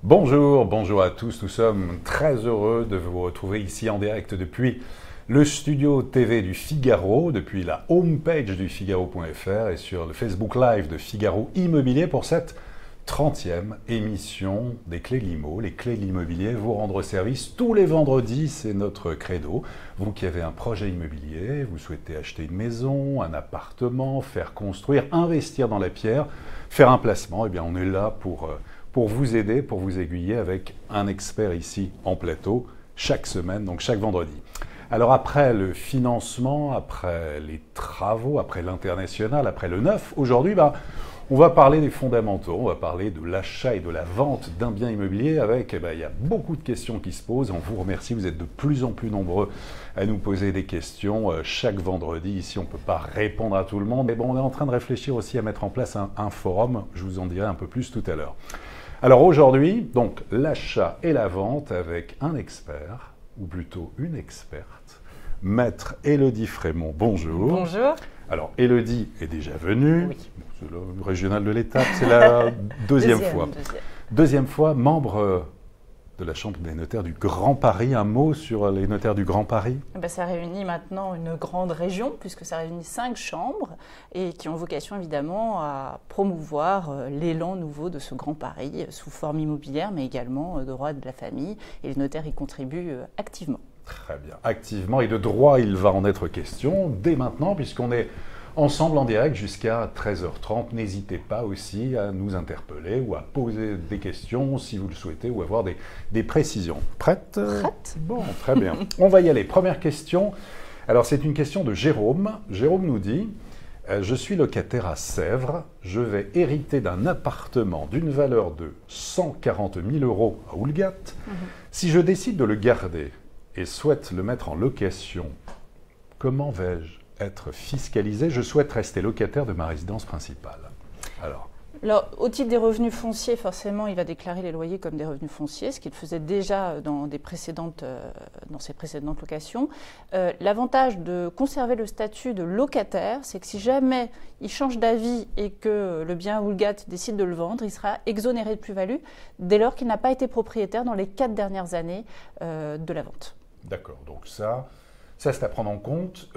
Bonjour, bonjour à tous, nous sommes très heureux de vous retrouver ici en direct depuis le studio TV du Figaro, depuis la homepage du Figaro.fr et sur le Facebook Live de Figaro Immobilier pour cette 30e émission des Clés de l'Immo. Les Clés de l'Immobilier vous rendre service tous les vendredis, c'est notre credo. Vous qui avez un projet immobilier, vous souhaitez acheter une maison, un appartement, faire construire, investir dans la pierre, faire un placement, eh bien on est là pour vous aider, pour vous aiguiller avec un expert ici en plateau chaque semaine, donc chaque vendredi. Alors après le financement, après les travaux, après l'international, après le neuf, aujourd'hui, on va parler des fondamentaux, on va parler de l'achat et de la vente d'un bien immobilier avec, il y a beaucoup de questions qui se posent. On vous remercie, vous êtes de plus en plus nombreux à nous poser des questions chaque vendredi. Ici, on ne peut pas répondre à tout le monde, mais bon, on est en train de réfléchir aussi à mettre en place un forum. Je vous en dirai un peu plus tout à l'heure. Alors aujourd'hui, donc l'achat et la vente avec un expert, ou plutôt une experte, Maître Élodie Frémont. Bonjour. Bonjour. Alors Élodie est déjà venue, oui. C'est le régional de l'Étape, c'est la deuxième fois. Deuxième fois, membre de la Chambre des notaires du Grand Paris. Un mot sur les notaires du Grand Paris? Ça réunit maintenant une grande région, puisque ça réunit 5 chambres, et qui ont vocation évidemment à promouvoir l'élan nouveau de ce Grand Paris, sous forme immobilière, mais également de droit de la famille, et les notaires y contribuent activement. Très bien, activement, et de droit il va en être question dès maintenant, puisqu'on est ensemble en direct jusqu'à 13h30. N'hésitez pas aussi à nous interpeller ou à poser des questions si vous le souhaitez ou avoir des précisions. Prête? Prête. Bon, très bien. On va y aller. Première question. Alors, c'est une question de Jérôme. Jérôme nous dit « Je suis locataire à Sèvres. Je vais hériter d'un appartement d'une valeur de 140 000 € à Oulgat. Si je décide de le garder et souhaite le mettre en location, comment vais-je être fiscalisé? Je souhaite rester locataire de ma résidence principale. » Alors, au titre des revenus fonciers, forcément, il va déclarer les loyers comme des revenus fonciers, ce qu'il faisait déjà dans ses précédentes locations. L'avantage de conserver le statut de locataire, c'est que si jamais il change d'avis et que le bien Oulgat décide de le vendre, il sera exonéré de plus-value dès lors qu'il n'a pas été propriétaire dans les 4 dernières années de la vente. D'accord, donc ça c'est à prendre en compte.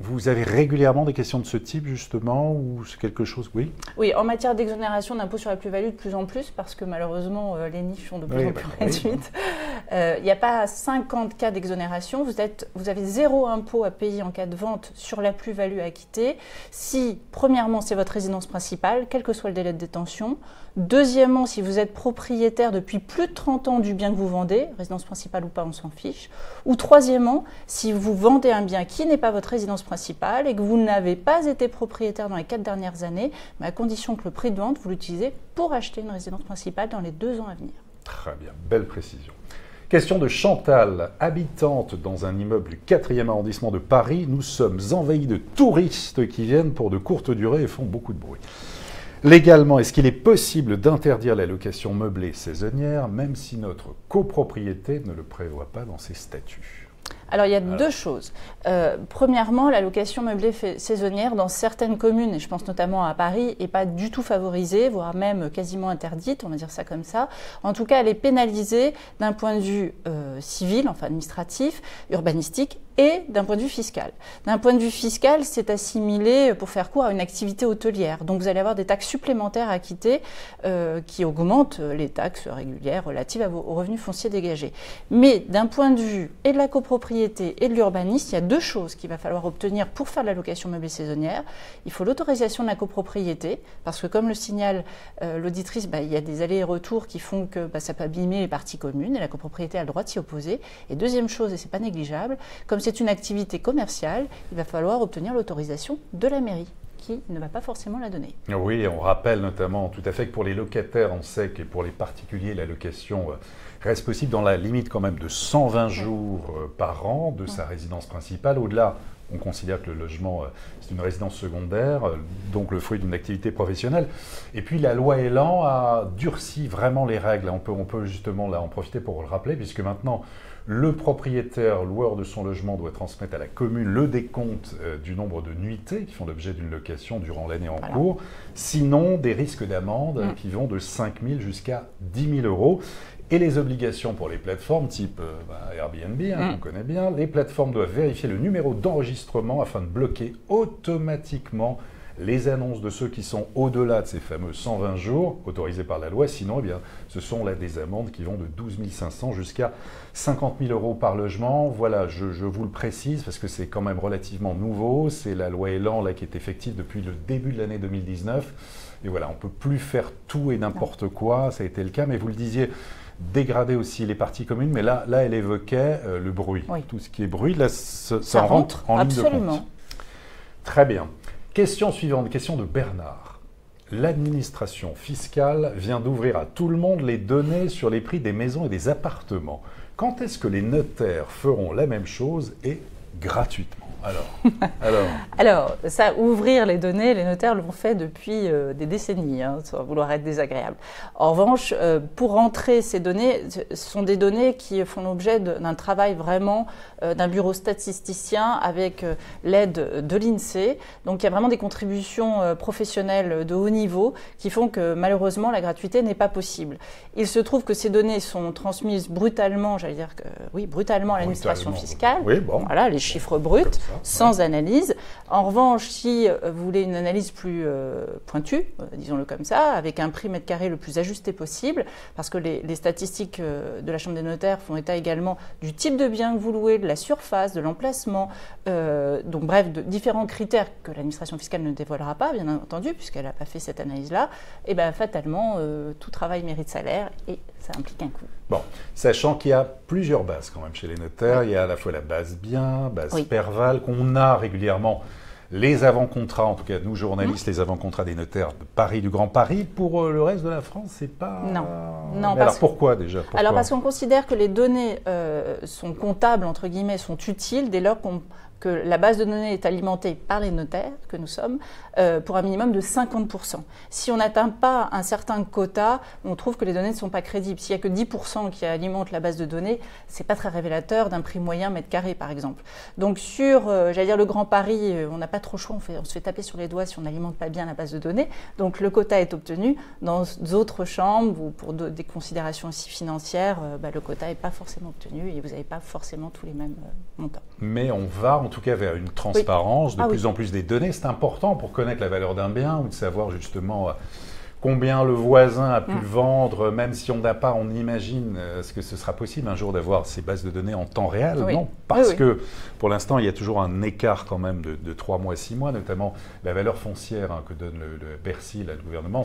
Vous avez régulièrement des questions de ce type, justement, ou c'est quelque chose, oui? Oui, en matière d'exonération d'impôt sur la plus-value, de plus en plus, parce que malheureusement, les niches sont de plus en plus réduites. Il n'y a pas 50 cas d'exonération. Vous avez 0 impôt à payer en cas de vente sur la plus-value acquittée. Si, premièrement, c'est votre résidence principale, quel que soit le délai de détention. Deuxièmement, si vous êtes propriétaire depuis plus de 30 ans du bien que vous vendez, résidence principale ou pas, on s'en fiche. Ou troisièmement, si vous vendez un bien qui n'est pas votre résidence principale et que vous n'avez pas été propriétaire dans les 4 dernières années, mais à condition que le prix de vente, vous l'utilisez pour acheter une résidence principale dans les 2 ans à venir. Très bien, belle précision. Question de Chantal, habitante dans un immeuble du 4e arrondissement de Paris. Nous sommes envahis de touristes qui viennent pour de courtes durées et font beaucoup de bruit. Légalement, est-ce qu'il est possible d'interdire la location meublée saisonnière, même si notre copropriété ne le prévoit pas dans ses statuts? Alors, il y a 2 choses. Premièrement, la location meublée saisonnière dans certaines communes, et je pense notamment à Paris, n'est pas du tout favorisée, voire même quasiment interdite, on va dire ça comme ça. En tout cas, elle est pénalisée d'un point de vue civil, enfin administratif, urbanistique, et d'un point de vue fiscal. D'un point de vue fiscal, c'est assimilé, pour faire court, à une activité hôtelière. Donc vous allez avoir des taxes supplémentaires à acquitter qui augmentent les taxes régulières relatives aux revenus fonciers dégagés. Mais d'un point de vue et de la copropriété et de l'urbanisme, il y a 2 choses qu'il va falloir obtenir pour faire de la location meublée saisonnière. Il faut l'autorisation de la copropriété, parce que comme le signale l'auditrice, il y a des allers et retours qui font que ça peut abîmer les parties communes, et la copropriété a le droit de s'y opposer. Et deuxième chose, et ce n'est pas négligeable, comme c'est une activité commerciale, il va falloir obtenir l'autorisation de la mairie, qui ne va pas forcément la donner. Oui, on rappelle notamment tout à fait que pour les locataires, on sait que pour les particuliers, la location reste possible dans la limite quand même de 120 jours par an de sa résidence principale. Au-delà, On considère que le logement, c'est une résidence secondaire, donc le fruit d'une activité professionnelle. Et puis la loi Elan a durci vraiment les règles. On peut justement là en profiter pour le rappeler, puisque maintenant, le propriétaire loueur de son logement doit transmettre à la commune le décompte du nombre de nuitées qui font l'objet d'une location durant l'année en cours. Sinon, des risques d'amende qui vont de 5 000 jusqu'à 10 000 euros. Et les obligations pour les plateformes type Airbnb, qu'on connaît bien, les plateformes doivent vérifier le numéro d'enregistrement afin de bloquer automatiquement les annonces de ceux qui sont au-delà de ces fameux 120 jours autorisés par la loi. Sinon, eh bien, ce sont là des amendes qui vont de 12 500 jusqu'à 50 000 euros par logement. Voilà, je vous le précise parce que c'est quand même relativement nouveau. C'est la loi Elan là, qui est effective depuis le début de l'année 2019. Et voilà, on ne peut plus faire tout et n'importe quoi. Ça a été le cas, mais vous le disiez, dégrader aussi les parties communes. Mais là elle évoquait le bruit. Oui. Tout ce qui est bruit, là, ça rentre en ligne de compte. Très bien. Question suivante, question de Bernard. L'administration fiscale vient d'ouvrir à tout le monde les données sur les prix des maisons et des appartements. Quand est-ce que les notaires feront la même chose et gratuitement ? Alors, ça, ouvrir les données, les notaires l'ont fait depuis des décennies, sans vouloir être désagréable. En revanche, pour rentrer ces données, ce sont des données qui font l'objet d'un travail vraiment d'un bureau statisticien avec l'aide de l'INSEE. Donc, il y a vraiment des contributions professionnelles de haut niveau qui font que malheureusement, la gratuité n'est pas possible. Il se trouve que ces données sont transmises brutalement, brutalement à l'administration fiscale. Oui, bon. Voilà, les chiffres bruts. Sans analyse. En revanche, si vous voulez une analyse plus pointue, disons-le comme ça, avec un prix mètre carré le plus ajusté possible, parce que les statistiques de la Chambre des notaires font état également du type de bien que vous louez, de la surface, de l'emplacement, donc bref, de différents critères que l'administration fiscale ne dévoilera pas, bien entendu, puisqu'elle n'a pas fait cette analyse-là, et bien fatalement, tout travail mérite salaire et ça implique un coût. Bon, sachant qu'il y a plusieurs bases quand même chez les notaires, il y a à la fois la base bien, base Perval, qu'on a régulièrement les avant-contrats, en tout cas nous journalistes, les avant-contrats des notaires de Paris, du Grand Paris. Pour le reste de la France, c'est pas... Non. Mais alors pourquoi déjà ? Alors parce qu'on considère que les données sont comptables, entre guillemets, sont utiles dès lors que la base de données est alimentée par les notaires, que nous sommes, pour un minimum de 50%. Si on n'atteint pas un certain quota, on trouve que les données ne sont pas crédibles. S'il n'y a que 10% qui alimentent la base de données, ce n'est pas très révélateur d'un prix moyen mètre carré, par exemple. Donc sur, le Grand Paris, on n'a pas trop le choix, on se fait taper sur les doigts si on n'alimente pas bien la base de données. Donc le quota est obtenu. Dans d'autres chambres, ou pour des considérations aussi financières, le quota n'est pas forcément obtenu et vous n'avez pas forcément tous les mêmes montants. Mais on va en tout cas vers une transparence, de plus en plus des données. C'est important pour connaître la valeur d'un bien ou de savoir justement combien le voisin a pu le vendre, même si on n'a pas, on imagine, est-ce que ce sera possible un jour d'avoir ces bases de données en temps réel ? Non, parce que pour l'instant, il y a toujours un écart quand même de 3 mois, 6 mois, notamment la valeur foncière que donne le Bercy, là, le gouvernement,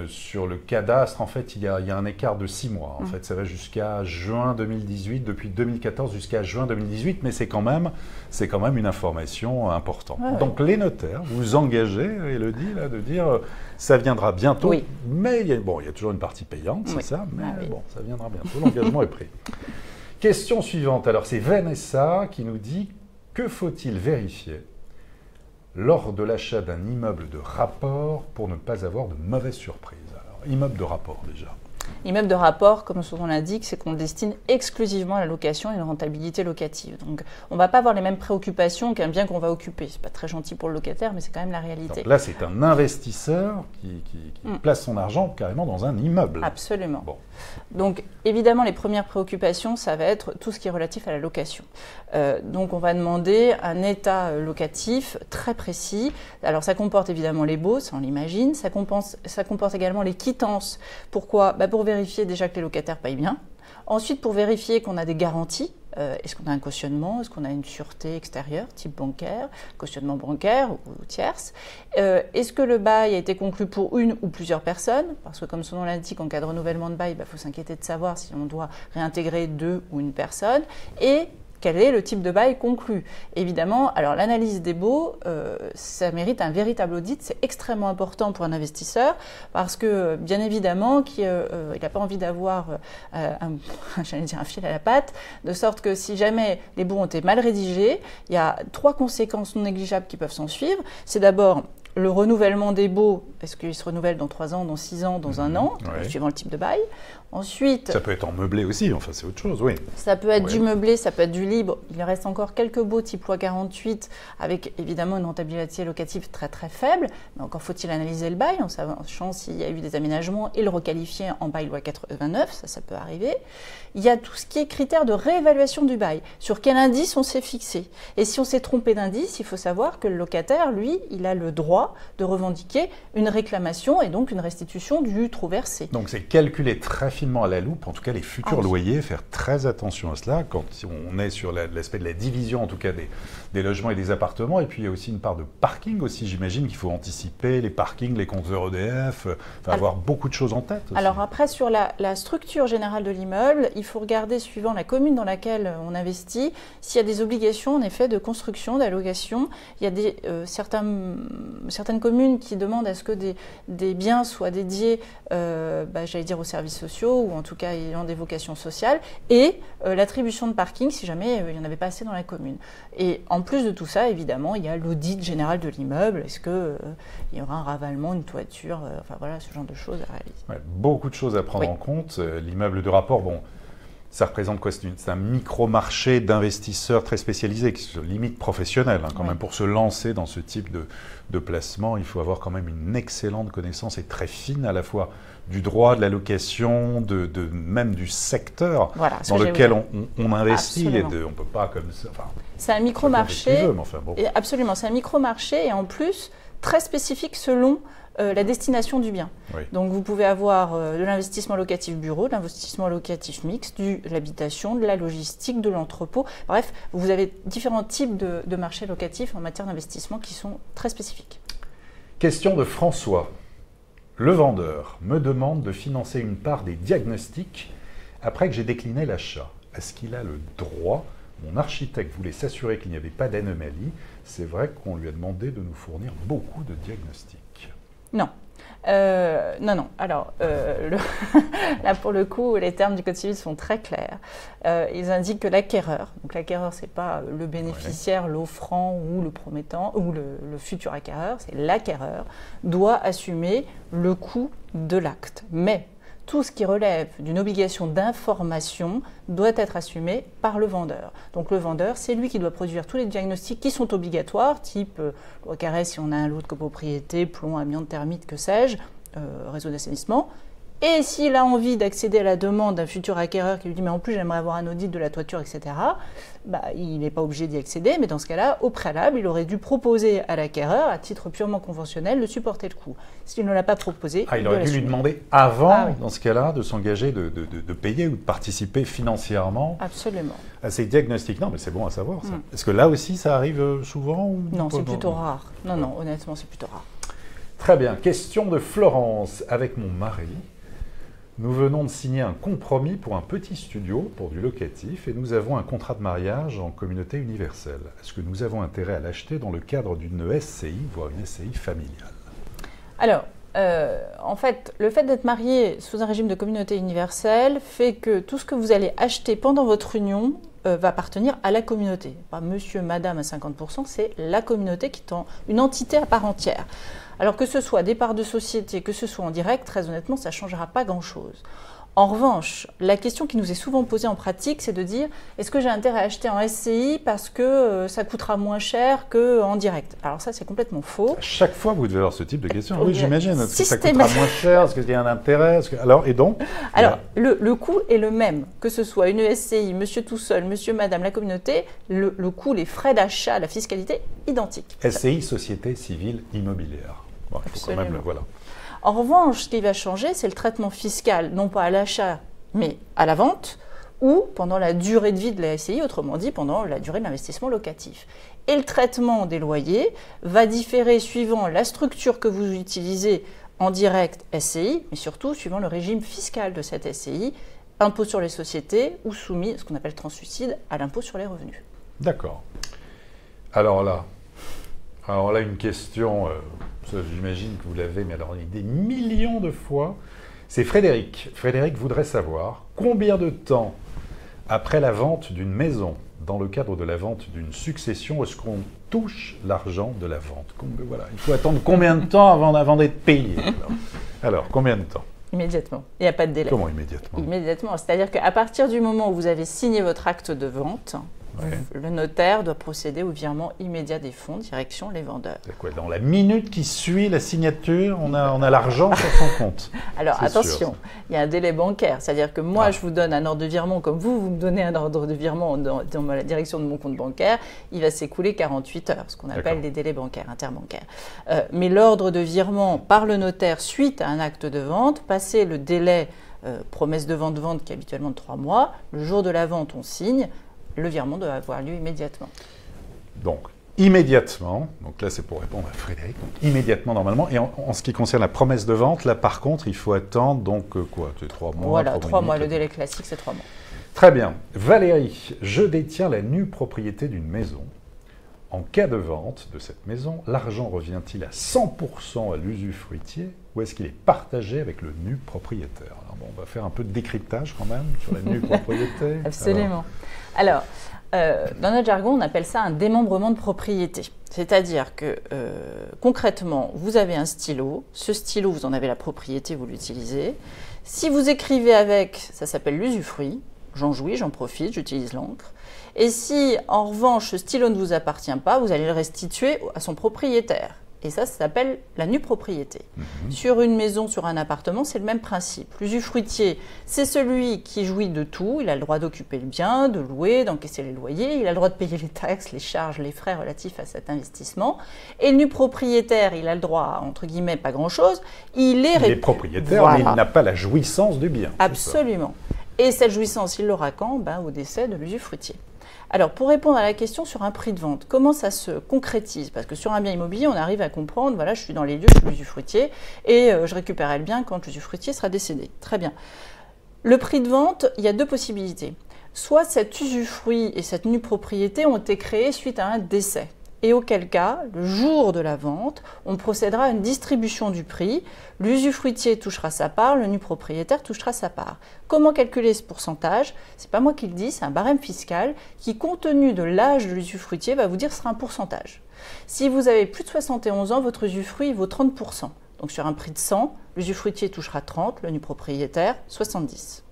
sur le cadastre, en fait, il y a un écart de 6 mois. En fait, ça va jusqu'à juin 2018, depuis 2014 jusqu'à juin 2018, mais c'est quand même une information importante. Donc les notaires, vous engagez, Élodie, là, de dire ça viendra bientôt, mais il y a toujours une partie payante, c'est ça, mais ça viendra bientôt, l'engagement est pris. Question suivante, alors c'est Vanessa qui nous dit « Que faut-il vérifier lors de l'achat d'un immeuble de rapport pour ne pas avoir de mauvaises surprises ?» Alors, immeuble de rapport déjà. Immeuble de rapport, comme son nom l'indique, c'est qu'on le destine exclusivement à la location et à la rentabilité locative. Donc, on ne va pas avoir les mêmes préoccupations qu'un bien qu'on va occuper. Ce n'est pas très gentil pour le locataire, mais c'est quand même la réalité. Donc là, c'est un investisseur qui place son argent carrément dans un immeuble. Absolument. Bon. Donc, évidemment, les premières préoccupations, ça va être tout ce qui est relatif à la location. Donc, on va demander un état locatif très précis. Alors, ça comporte évidemment les baux, ça on l'imagine. Ça comporte également les quittances. Pourquoi ? Pour vérifier déjà que les locataires payent bien. Ensuite, pour vérifier qu'on a des garanties. Est-ce qu'on a un cautionnement? Est-ce qu'on a une sûreté extérieure, type bancaire, cautionnement bancaire ou tierce? Est-ce que le bail a été conclu pour une ou plusieurs personnes? Parce que comme son nom l'indique, en cas de renouvellement de bail, faut s'inquiéter de savoir si on doit réintégrer 2 ou une personne. Et quel est le type de bail conclu. Évidemment, alors l'analyse des baux, ça mérite un véritable audit, c'est extrêmement important pour un investisseur parce que bien évidemment il n'a pas envie d'avoir un fil à la patte, de sorte que si jamais les baux ont été mal rédigés, il y a 3 conséquences non négligeables qui peuvent s'en suivre. C'est d'abord le renouvellement des baux, est-ce qu'ils se renouvellent dans 3 ans, dans 6 ans, dans 1 an, suivant le type de bail. Ensuite, ça peut être en meublé aussi, enfin c'est autre chose, oui. Ça peut être du meublé, ça peut être du libre. Il reste encore quelques baux type loi 48 avec évidemment une rentabilité locative très très faible, mais encore faut-il analyser le bail en sachant s'il y a eu des aménagements et le requalifier en bail loi 89, ça peut arriver. Il y a tout ce qui est critères de réévaluation du bail, sur quel indice on s'est fixé. Et si on s'est trompé d'indice, il faut savoir que le locataire, lui, il a le droit de revendiquer une réclamation et donc une restitution du trop versé. Donc c'est calculé très finement à la loupe, en tout cas les futurs loyers, faire très attention à cela quand on est sur l'aspect de la division en tout cas des logements et des appartements, et puis il y a aussi une part de parking aussi, j'imagine qu'il faut anticiper les parkings, les compteurs EDF, avoir beaucoup de choses en tête aussi. Alors après sur la structure générale de l'immeuble, il faut regarder suivant la commune dans laquelle on investit, s'il y a des obligations en effet de construction, d'allocation. Il y a certaines communes qui demandent à ce que des biens soient dédiés, j'allais dire aux services sociaux, ou en tout cas ayant des vocations sociales, et l'attribution de parking si jamais il n'y en avait pas assez dans la commune. Et en plus de tout ça, évidemment, il y a l'audit général de l'immeuble. Est-ce qu'il y aura un ravalement, une toiture, enfin voilà, ce genre de choses à réaliser. Ouais, beaucoup de choses à prendre en compte. L'immeuble de rapport, bon, ça représente quoi? C'est un micro-marché d'investisseurs très spécialisés, qui se limite professionnel. Quand même, pour se lancer dans ce type de placement, il faut avoir quand même une excellente connaissance et très fine à la fois du droit, de la location, même du secteur dans lequel on investit. On ne peut pas comme ça. Enfin, c'est un micro-marché. Enfin, bon. Absolument, c'est un micro-marché et en plus très spécifique selon la destination du bien. Donc vous pouvez avoir de l'investissement locatif bureau, de l'investissement locatif mixte, de l'habitation, de la logistique, de l'entrepôt. Bref, vous avez différents types de marchés locatifs en matière d'investissement qui sont très spécifiques. Question de François. Le vendeur me demande de financer une part des diagnostics après que j'ai décliné l'achat. Est-ce qu'il a le droit? Mon architecte voulait s'assurer qu'il n'y avait pas d'anomalie. C'est vrai qu'on lui a demandé de nous fournir beaucoup de diagnostics. Non. Non. Alors, là, pour le coup, les termes du Code civil sont très clairs. Ils indiquent que l'acquéreur, donc l'acquéreur, ce n'est pas le bénéficiaire, l'offrant ou le promettant, ou le futur acquéreur, c'est l'acquéreur, doit assumer le coût de l'acte. Mais tout ce qui relève d'une obligation d'information doit être assumé par le vendeur. Donc le vendeur, c'est lui qui doit produire tous les diagnostics qui sont obligatoires, type loi Carré si on a un lot de copropriété, plomb, amiante, termite, que sais-je, réseau d'assainissement. Et s'il a envie d'accéder à la demande d'un futur acquéreur qui lui dit « mais en plus j'aimerais avoir un audit de la toiture, etc. », il n'est pas obligé d'y accéder, mais dans ce cas-là, au préalable, il aurait dû proposer à l'acquéreur, à titre purement conventionnel, de supporter le coût. S'il ne l'a pas proposé, il aurait dû lui demander avant, dans ce cas-là, de s'engager, de payer ou de participer financièrement à ces diagnostics. Non, mais c'est bon à savoir ça. Est-ce que là aussi, ça arrive souvent ou Non, c'est plutôt rare. Non, honnêtement, c'est plutôt rare. Très bien. Question de Florence. Avec mon mari, nous venons de signer un compromis pour un petit studio, pour du locatif, et nous avons un contrat de mariage en communauté universelle. Est-ce que nous avons intérêt à l'acheter dans le cadre d'une SCI, voire une SCI familiale? Alors, en fait, le fait d'être marié sous un régime de communauté universelle fait que tout ce que vous allez acheter pendant votre union va appartenir à la communauté. Pas monsieur, madame à 50%, c'est la communauté qui est une entité à part entière. Alors que ce soit des parts de société, que ce soit en direct, très honnêtement, ça ne changera pas grand-chose. En revanche, la question qui nous est souvent posée en pratique, c'est de dire est-ce que j'ai intérêt à acheter en SCI parce que ça coûtera moins cher qu'en direct? Alors ça, c'est complètement faux. À chaque fois, vous devez avoir ce type de question. Oui, j'imagine. Est-ce que ça coûtera moins cher? Est-ce qu'il y a un intérêt? Alors, et donc le coût est le même. Que ce soit une SCI, monsieur tout seul, monsieur, madame, la communauté, le coût, les frais d'achat, la fiscalité, identique. SCI, Société Civile Immobilière. Bon, il faut quand même voilà. En revanche, ce qui va changer, c'est le traitement fiscal, non pas à l'achat, mais à la vente, ou pendant la durée de vie de la SCI, autrement dit, pendant la durée de l'investissement locatif. Et le traitement des loyers va différer suivant la structure que vous utilisez en direct SCI, mais surtout suivant le régime fiscal de cette SCI, impôt sur les sociétés ou soumis, ce qu'on appelle translucide, à l'impôt sur les revenus. D'accord. Alors là, une question, j'imagine que vous l'avez, mais alors des millions de fois. C'est Frédéric. Frédéric voudrait savoir combien de temps après la vente d'une maison, dans le cadre de la vente d'une succession, est-ce qu'on touche l'argent de la vente? Voilà. Il faut attendre combien de temps avant d'être payé? Alors, combien de temps? Immédiatement. Il n'y a pas de délai. Comment immédiatement? Immédiatement. C'est-à-dire qu'à partir du moment où vous avez signé votre acte de vente, le notaire doit procéder au virement immédiat des fonds, direction les vendeurs. C'est quoi? Dans la minute qui suit la signature, on a l'argent sur son compte. Alors attention, il y a un délai bancaire. C'est-à-dire que moi, je vous donne un ordre de virement, comme vous me donnez un ordre de virement dans la direction de mon compte bancaire, il va s'écouler 48 heures, ce qu'on appelle les délais bancaires, interbancaires. Mais l'ordre de virement par le notaire suite à un acte de vente, passé le délai promesse de vente qui est habituellement de 3 mois, le jour de la vente, on signe. Le virement doit avoir lieu immédiatement. Donc, immédiatement, donc là c'est pour répondre à Frédéric, donc immédiatement normalement, et en ce qui concerne la promesse de vente, là par contre il faut attendre donc quoi, c'est 3 mois? Voilà, 3 mois, le délai classique c'est 3 mois. Très bien. Valérie, je détiens la nue propriété d'une maison. En cas de vente de cette maison, l'argent revient-il à 100% à l'usufruitier ou est-ce qu'il est partagé avec le nu propriétaire? Alors bon, on va faire un peu de décryptage quand même sur la nue propriété. Absolument. Alors, dans notre jargon, on appelle ça un démembrement de propriété. C'est-à-dire que concrètement, vous avez un stylo. Ce stylo, vous en avez la propriété, vous l'utilisez. Si vous écrivez avec, ça s'appelle l'usufruit. J'en jouis, j'en profite, j'utilise l'encre. Et si, en revanche, ce stylo ne vous appartient pas, vous allez le restituer à son propriétaire. Et ça s'appelle la nue propriété. Sur une maison, sur un appartement, c'est le même principe. L'usufruitier, c'est celui qui jouit de tout. Il a le droit d'occuper le bien, de louer, d'encaisser les loyers. Il a le droit de payer les taxes, les charges, les frais relatifs à cet investissement. Et le nu propriétaire, il a le droit, entre guillemets, pas grand-chose. Il est propriétaire, voilà. Mais il n'a pas la jouissance du bien. Absolument. Et cette jouissance, il l'aura quand? Au décès de l'usufruitier. Alors, pour répondre à la question sur un prix de vente, comment ça se concrétise? Parce que sur un bien immobilier, on arrive à comprendre, voilà, je suis dans les lieux, je suis l'usufruitier, et je récupérerai le bien quand l'usufruitier sera décédé. Très bien. Le prix de vente, il y a 2 possibilités. Soit cet usufruit et cette nue propriété ont été créés suite à un décès. Et auquel cas, le jour de la vente, on procédera à une distribution du prix. L'usufruitier touchera sa part, le nu propriétaire touchera sa part. Comment calculer ce pourcentage? C'est pas moi qui le dis, c'est un barème fiscal qui, compte tenu de l'âge de l'usufruitier, va vous dire que ce sera un pourcentage. Si vous avez plus de 71 ans, votre usufruit vaut 30%. Donc sur un prix de 100, l'usufruitier touchera 30, le nu propriétaire 70.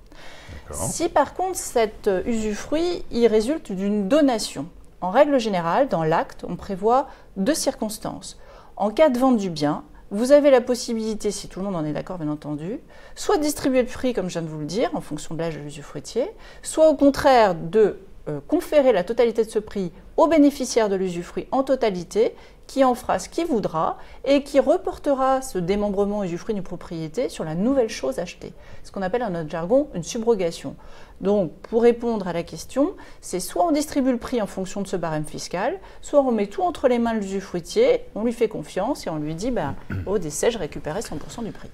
Si par contre cet usufruit, il résulte d'une donation, en règle générale, dans l'acte, on prévoit 2 circonstances. En cas de vente du bien, vous avez la possibilité, si tout le monde en est d'accord bien entendu, soit de distribuer le prix, comme je viens de vous le dire, en fonction de l'âge de l'usufruitier, soit au contraire de conférer la totalité de ce prix au bénéficiaire de l'usufruit en totalité, qui en fera ce qu'il voudra et qui reportera ce démembrement usufruit du propriété sur la nouvelle chose achetée. Ce qu'on appelle dans notre jargon une subrogation. Donc, pour répondre à la question, c'est soit on distribue le prix en fonction de ce barème fiscal, soit on met tout entre les mains de l'usufruitier, on lui fait confiance et on lui dit au décès, je récupérais 100% du prix.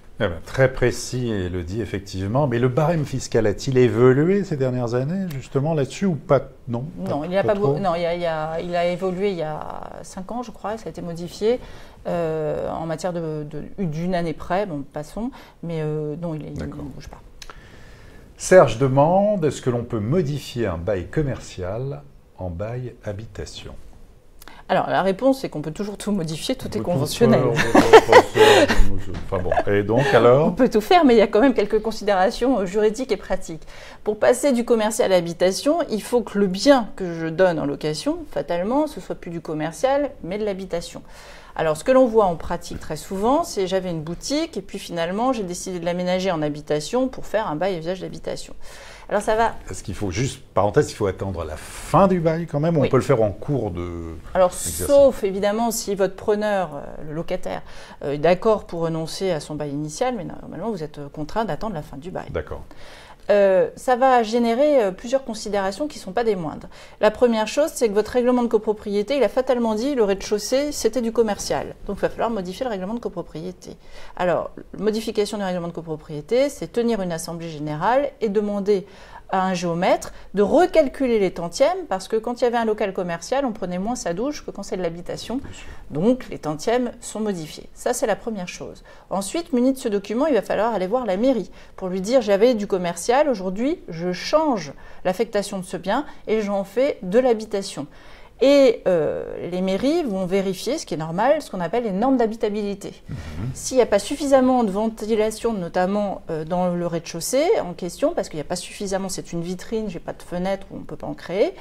Très précis, et le dit effectivement. Mais le barème fiscal a-t-il évolué ces dernières années, justement, là-dessus ou pas? Non, il a évolué il y a 5 ans, je crois, ça a été modifié en matière d'une année près, bon, passons, mais non, il ne bouge pas. Serge demande, est-ce que l'on peut modifier un bail commercial en bail habitation? Alors, la réponse, c'est qu'on peut toujours tout modifier, tout est conventionnel. Enfin bon, et donc alors? On peut tout faire, mais il y a quand même quelques considérations juridiques et pratiques. Pour passer du commercial à l'habitation, il faut que le bien que je donne en location, fatalement, ce soit plus du commercial, mais de l'habitation. Alors, ce que l'on voit en pratique très souvent, c'est j'avais une boutique et puis finalement, j'ai décidé de l'aménager en habitation pour faire un bail à usage d'habitation. Alors, ça va... Est-ce qu'il faut, juste parenthèse, il faut attendre la fin du bail quand même ou on peut le faire en cours de... Alors, sauf évidemment si votre preneur, le locataire, est d'accord pour renoncer à son bail initial, mais normalement, vous êtes contraint d'attendre la fin du bail. D'accord. ça va générer plusieurs considérations qui ne sont pas des moindres. La première chose, c'est que votre règlement de copropriété, il a fatalement dit le rez-de-chaussée, c'était du commercial. Donc il va falloir modifier le règlement de copropriété. Alors, modification du règlement de copropriété, c'est tenir une assemblée générale et demander à un géomètre de recalculer les tantièmes, parce que quand il y avait un local commercial, on prenait moins sa douche que quand c'est de l'habitation. Donc les tantièmes sont modifiés. Ça, c'est la première chose. Ensuite, muni de ce document, il va falloir aller voir la mairie pour lui dire j'avais du commercial, aujourd'hui je change l'affectation de ce bien et j'en fais de l'habitation. Et les mairies vont vérifier, ce qui est normal, ce qu'on appelle les normes d'habitabilité. S'il n'y a pas suffisamment de ventilation, notamment dans le rez-de-chaussée en question, parce qu'il n'y a pas suffisamment, c'est une vitrine, j'ai pas de fenêtre, on ne peut pas en créer,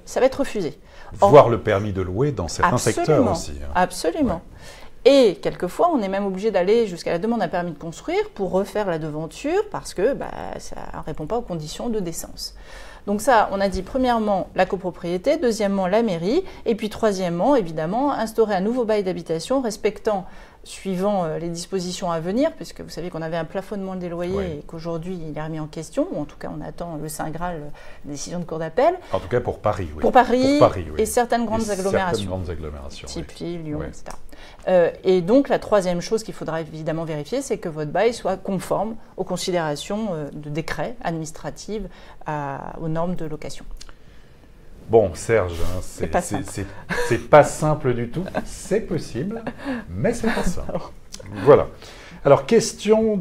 ça va être refusé. Voire le permis de louer dans certains secteurs aussi. Hein. Absolument. Ouais. Et quelquefois, on est même obligé d'aller jusqu'à la demande d'un permis de construire pour refaire la devanture, parce que ça ne répond pas aux conditions de décence. Donc ça, on a dit premièrement la copropriété, deuxièmement la mairie, et puis troisièmement, évidemment, instaurer un nouveau bail d'habitation respectant, suivant les dispositions à venir, puisque vous savez qu'on avait un plafonnement des loyers et qu'aujourd'hui il est remis en question, ou en tout cas on attend le Saint Graal, la décision de cour d'appel. En tout cas pour Paris, oui. Pour Paris, oui. Et certaines grandes agglomérations. Type Lille, Lyon, etc. Et donc la troisième chose qu'il faudra évidemment vérifier, c'est que votre bail soit conforme aux considérations de décret administratif aux normes de location. Bon, Serge, hein, c'est pas simple du tout. C'est possible, mais c'est pas simple. Voilà. Alors, question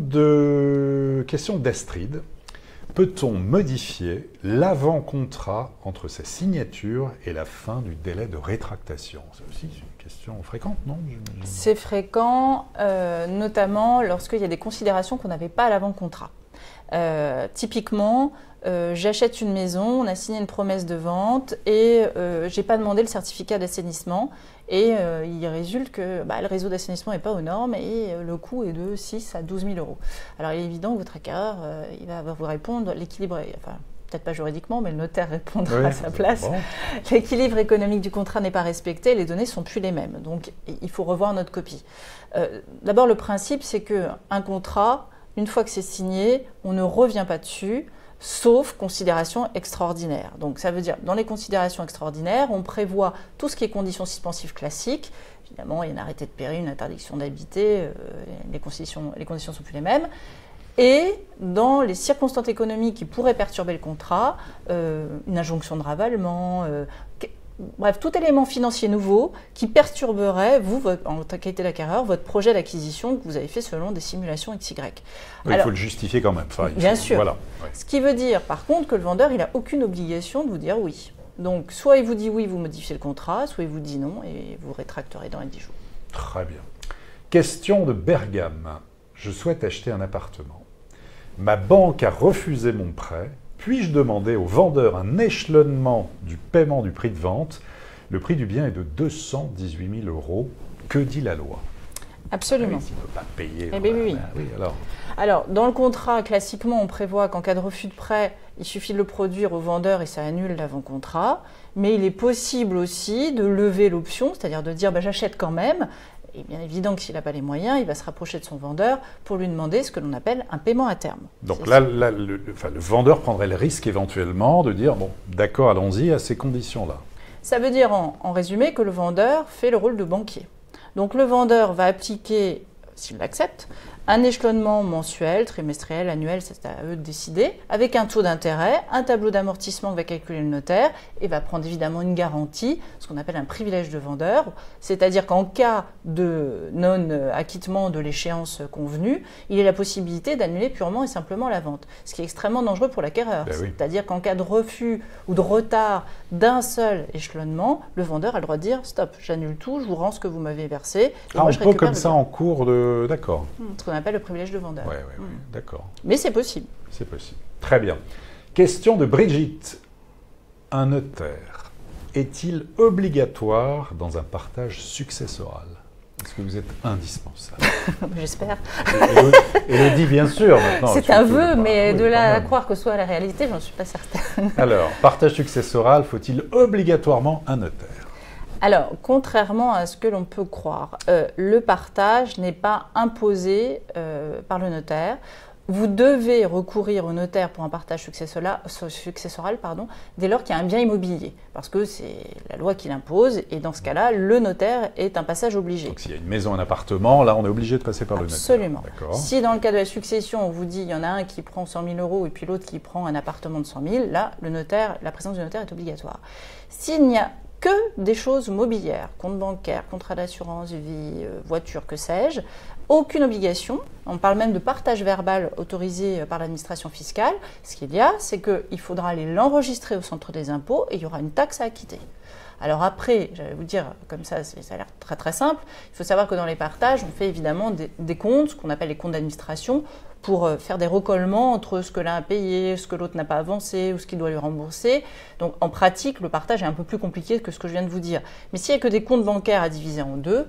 d'Estride. Peut-on modifier l'avant-contrat entre sa signature et la fin du délai de rétractation? C'est aussi une question fréquente, non? C'est fréquent, notamment lorsqu'il y a des considérations qu'on n'avait pas à l'avant-contrat. Typiquement, j'achète une maison, on a signé une promesse de vente et je n'ai pas demandé le certificat d'assainissement et il résulte que le réseau d'assainissement n'est pas aux normes et le coût est de 6 à 12 000 euros. Alors il est évident que votre acquéreur il va vous répondre, l'équilibre, enfin peut-être pas juridiquement, mais le notaire répondra à sa place. Bon. L'équilibre économique du contrat n'est pas respecté, les données ne sont plus les mêmes. Donc il faut revoir notre copie. D'abord le principe c'est qu'un contrat, une fois que c'est signé, on ne revient pas dessus, sauf considérations extraordinaires. Donc ça veut dire, dans les considérations extraordinaires, on prévoit tout ce qui est conditions suspensives classiques. Évidemment, il y a un arrêté de péril, une interdiction d'habiter, les conditions sont plus les mêmes. Et dans les circonstances économiques qui pourraient perturber le contrat, une injonction de ravalement, bref, tout élément financier nouveau qui perturberait, vous, en qualité d'acquéreur, votre projet d'acquisition que vous avez fait selon des simulations XY. Oui, alors, il faut le justifier quand même. Enfin, bien sûr. Voilà. Ouais. Ce qui veut dire, par contre, que le vendeur, il n'a aucune obligation de vous dire oui. Donc, soit il vous dit oui, vous modifiez le contrat, soit il vous dit non et vous rétracterez dans les 10 jours. Très bien. Question de Bergame. Je souhaite acheter un appartement. Ma banque a refusé mon prêt. Puis-je demander au vendeur un échelonnement du paiement du prix de vente? Le prix du bien est de 218 000 euros. Que dit la loi? Absolument. S'il ne peut pas payer. Eh bien, oui. Oui, alors, dans le contrat, classiquement, on prévoit qu'en cas de refus de prêt, il suffit de le produire au vendeur et ça annule l'avant-contrat. Mais il est possible aussi de lever l'option, c'est-à-dire de dire j'achète quand même. Et bien évident que s'il n'a pas les moyens, il va se rapprocher de son vendeur pour lui demander ce que l'on appelle un paiement à terme. Donc là, le vendeur prendrait le risque éventuellement de dire bon, d'accord, allons-y à ces conditions-là. Ça veut dire en résumé que le vendeur fait le rôle de banquier. Donc le vendeur va appliquer, s'il l'accepte, un échelonnement mensuel, trimestriel, annuel, c'est à eux de décider, avec un taux d'intérêt, un tableau d'amortissement que va calculer le notaire et va prendre évidemment une garantie, ce qu'on appelle un privilège de vendeur, c'est-à-dire qu'en cas de non-acquittement de l'échéance convenue, il y a la possibilité d'annuler purement et simplement la vente, ce qui est extrêmement dangereux pour l'acquéreur. Oui. C'est-à-dire qu'en cas de refus ou de retard d'un seul échelonnement, le vendeur a le droit de dire « stop, j'annule tout, je vous rends ce que vous m'avez versé ». On peut comme ça en cours de... D'accord. Ce qu'on appelle le privilège de vendeur. Oui, d'accord. Mais c'est possible. C'est possible. Très bien. Question de Brigitte. Un notaire est-il obligatoire dans un partage successoral? Est-ce que vous êtes indispensable? J'espère. Elodie, bien sûr. C'est un vœu, mais de là à croire que ce soit la réalité, j'en suis pas certaine. Alors, partage successoral, faut-il obligatoirement un notaire? Alors, contrairement à ce que l'on peut croire, le partage n'est pas imposé par le notaire. vous devez recourir au notaire pour un partage successoral, dès lors qu'il y a un bien immobilier, parce que c'est la loi qui l'impose, et dans ce cas-là, le notaire est un passage obligé. Donc s'il y a une maison, un appartement, là on est obligé de passer par le notaire. Absolument. Si dans le cas de la succession, on vous dit il y en a un qui prend 100 000 € et puis l'autre qui prend un appartement de 100 000, là, la présence du notaire est obligatoire. S'il n'y a que des choses mobilières, compte bancaire, contrat d'assurance vie, voiture, que sais-je, aucune obligation. On parle même de partage verbal autorisé par l'administration fiscale. Ce qu'il y a, c'est qu'il faudra aller l'enregistrer au centre des impôts et il y aura une taxe à acquitter. Alors après, j'allais vous dire, comme ça a l'air très très simple, il faut savoir que dans les partages, on fait évidemment des comptes, ce qu'on appelle les comptes d'administration, pour faire des recollements entre ce que l'un a payé, ce que l'autre n'a pas avancé ou ce qu'il doit lui rembourser. Donc en pratique, le partage est un peu plus compliqué que ce que je viens de vous dire. Mais s'il n'y a que des comptes bancaires à diviser en deux,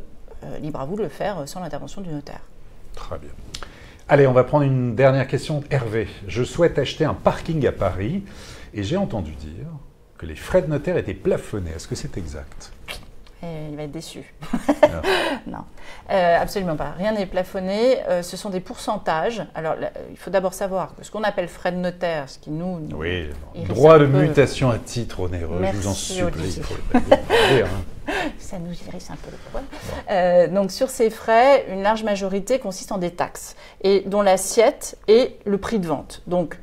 libre à vous de le faire sans l'intervention du notaire. Très bien. Allez, on va prendre une dernière question. Hervé, je souhaite acheter un parking à Paris et j'ai entendu dire que les frais de notaire étaient plafonnés. Est-ce que c'est exact ? Et il va être déçu. Non, absolument pas. Rien n'est plafonné. Ce sont des pourcentages. Alors, là, il faut d'abord savoir que ce qu'on appelle frais de notaire, ce qui nous... Oui, droit de mutation à titre onéreux, je vous en supplie. Il faut le dire, hein. Ça nous hérisse un peu le poil. Donc, sur ces frais, une large majorité consiste en des taxes, et dont l'assiette est le prix de vente. Donc,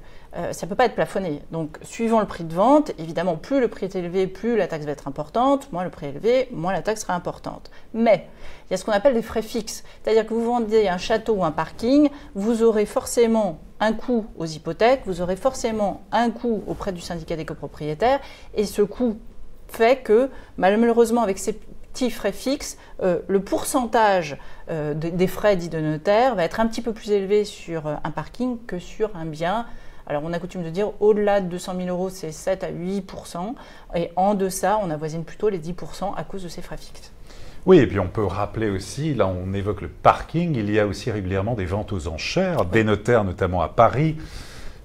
ça ne peut pas être plafonné. Donc, suivant le prix de vente, évidemment, plus le prix est élevé, plus la taxe va être importante, moins le prix est élevé, moins la taxe sera importante. Mais il y a ce qu'on appelle des frais fixes. C'est-à-dire que vous vendez un château ou un parking, vous aurez forcément un coût aux hypothèques, vous aurez forcément un coût auprès du syndicat des copropriétaires, et ce coût fait que, malheureusement, avec ces petits frais fixes, le pourcentage des frais dits de notaire va être un petit peu plus élevé sur un parking que sur un bien. Alors, on a coutume de dire au-delà de 200 000 €, c'est 7 à 8%. Et en deçà, on avoisine plutôt les 10% à cause de ces frais fixes. Oui, et puis on peut rappeler aussi, là on évoque le parking, il y a aussi régulièrement des ventes aux enchères, des notaires notamment à Paris.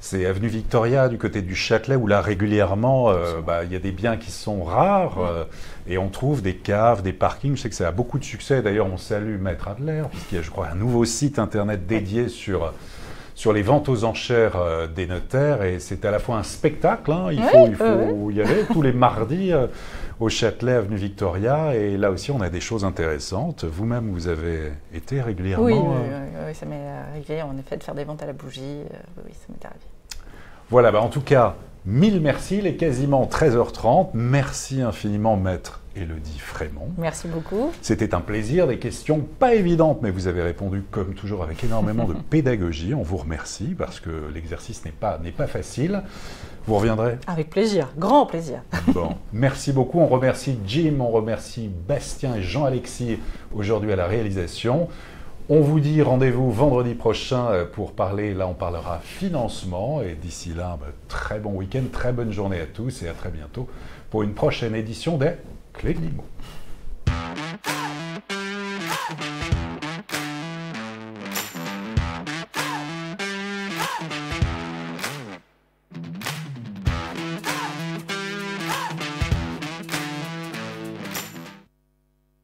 C'est avenue Victoria, du côté du Châtelet, où là régulièrement, il y a des biens qui sont rares et on trouve des caves, des parkings. Je sais que ça a beaucoup de succès. D'ailleurs, on salue Maître Adler, puisqu'il y a, je crois, un nouveau site internet dédié sur les ventes aux enchères des notaires, et c'est à la fois un spectacle, hein, il faut y aller tous les mardis au Châtelet, avenue Victoria, et là aussi on a des choses intéressantes. Vous-même, vous avez été régulièrement... Oui, ça m'est arrivé en effet de faire des ventes à la bougie, oui, ça m'est arrivé. Voilà, en tout cas, mille merci, il est quasiment 13h30, merci infiniment Maître Élodie Frémont. Merci beaucoup. C'était un plaisir, des questions pas évidentes, mais vous avez répondu comme toujours avec énormément de pédagogie. On vous remercie parce que l'exercice n'est pas facile. Vous reviendrez ? Avec plaisir, grand plaisir. Bon, merci beaucoup. On remercie Jim, on remercie Bastien et Jean-Alexis aujourd'hui à la réalisation. On vous dit rendez-vous vendredi prochain pour parler, là on parlera financement, et d'ici là, très bon week-end, très bonne journée à tous et à très bientôt pour une prochaine édition des Clés de l'Immo.